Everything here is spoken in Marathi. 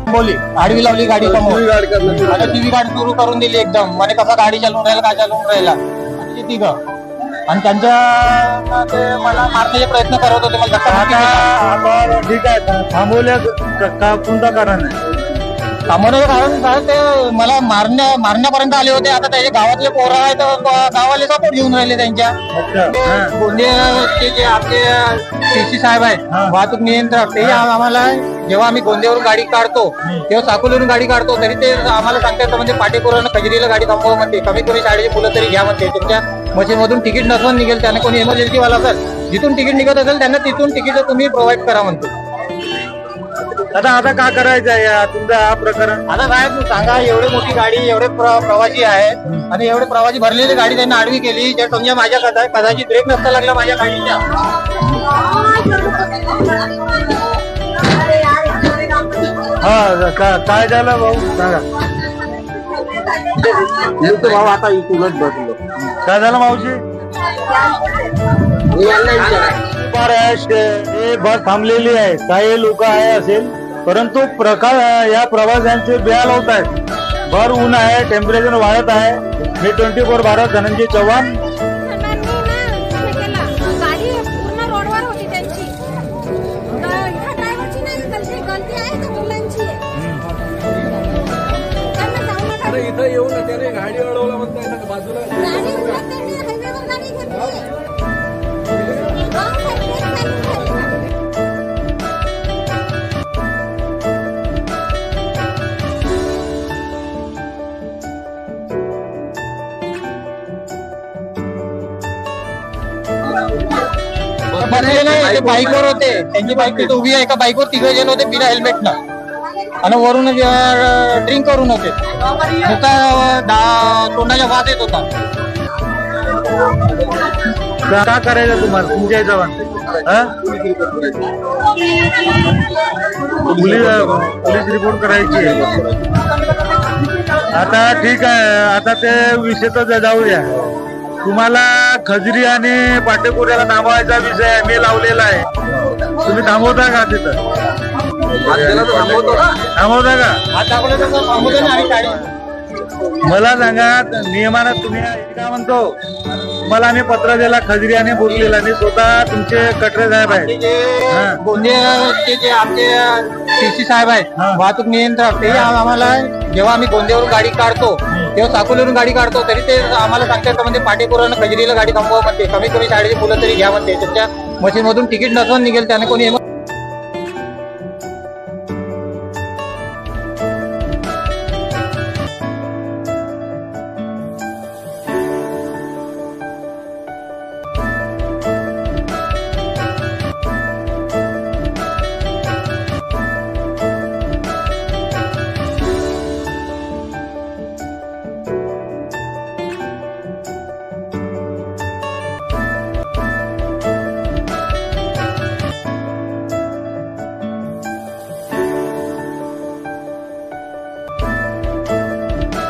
बोली आडवी लावली गाडी समोर आता टीव्ही गाडी सुरू करून दिली एकदम म्हणे कसा गाडी चालवून राहिला काय चालवून राहिला अशी ती ग आणि त्यांच्या ते मला मारण्याचे प्रयत्न करत होते मला आता ठीक आहे थांबवल्या का कोणता कारण आहे थांबवण्याचं कारण काय ते मला मारण्यापर्यंत आले होते आता त्याचे गावातले पोरं आहेत गावाले सपोर्ट घेऊन राहिले त्यांच्या गोंदियाचे जे आपले सीसी साहेब आहेत वाहतूक नियंत्रक ते आम्हाला जेव्हा आम्ही गोंदियावरून गाडी काढतो तेव्हा साकोलीवरून गाडी काढतो तरी ते आम्हाला सांगतात म्हणजे पाटेकोरानं खजरीला गाडी थांबवा म्हणते कमी कमी शाळेची मुलं तरी घ्या म्हणते तुमच्या मशीनमधून तिकीट नसवून निघेल त्यांना कोणी इमर्जन्सी वाला असेल जिथून तिकीट निघत असेल त्यांना तिथून तिकीट तुम्ही प्रोव्हाइड करा म्हणतो आता काय करायचं आहे तुमचा हा प्रकरण आता साहेब तू सांगा एवढी मोठी गाडी एवढे प्रवासी आहेत आणि एवढे प्रवासी भरलेली गाडी त्यांनी आडवी केली जे समजा माझ्या कदाचित ब्रेक नसता लागला माझ्या गाडीच्या हा काय झालं भाऊ सांगा भाऊ आता उलट बसलो काय झालं मावशी बस थांबलेली आहे काही लोक आहे असेल परंतु या प्रवाशांचे बेहाल होत आहेत भर ऊन आहे टेम्परेचर वाढत आहे मी 24/12 धनंजय चव्हाण इथं येऊन त्याने गाडी अडवला म्हणतात बाजूला नाही बाईकवर होते त्यांची बाईक तिथे उभी आहे एका बाईकवर 3 जण होते बिना हेल्मेटनं आणि वरून ड्रिंक करून होते तोंडाच्या वास येत होता काय करायचं तुम्हाला तुमच्या जवान पोलीस रिपोर्ट करायची आता ठीक आहे आता ते विषय तर जाऊ द्या तुम्हाला खजरी आणि पाटेकोऱ्याला थांबवायचा विषय मी लावलेला आहे तुम्ही थांबवता का तिथं थांबवता का मला सांगा नियमानं तुम्ही काय म्हणतो मला आम्ही पत्र दिला खजरी आणि बोललेला आणि स्वतः तुमचे कटरे साहेब आहेत गोंदियाचे जे आमचे सीसी साहेब आहेत वाहतूक नियंत्रक ते आम्हाला जेव्हा आम्ही गोंदियावरून गाडी काढतो तेव्हा साकोलीवरून गाडी काढतो तरी ते आम्हाला सांगतात म्हणजे पाटेकोरानं खजरीला गाडी थांबवा म्हणते कमी कमी शाळेची मुलं तरी घ्या म्हणते तुमच्या मशीनमधून तिकीट नसवून निघेल त्याने कोणी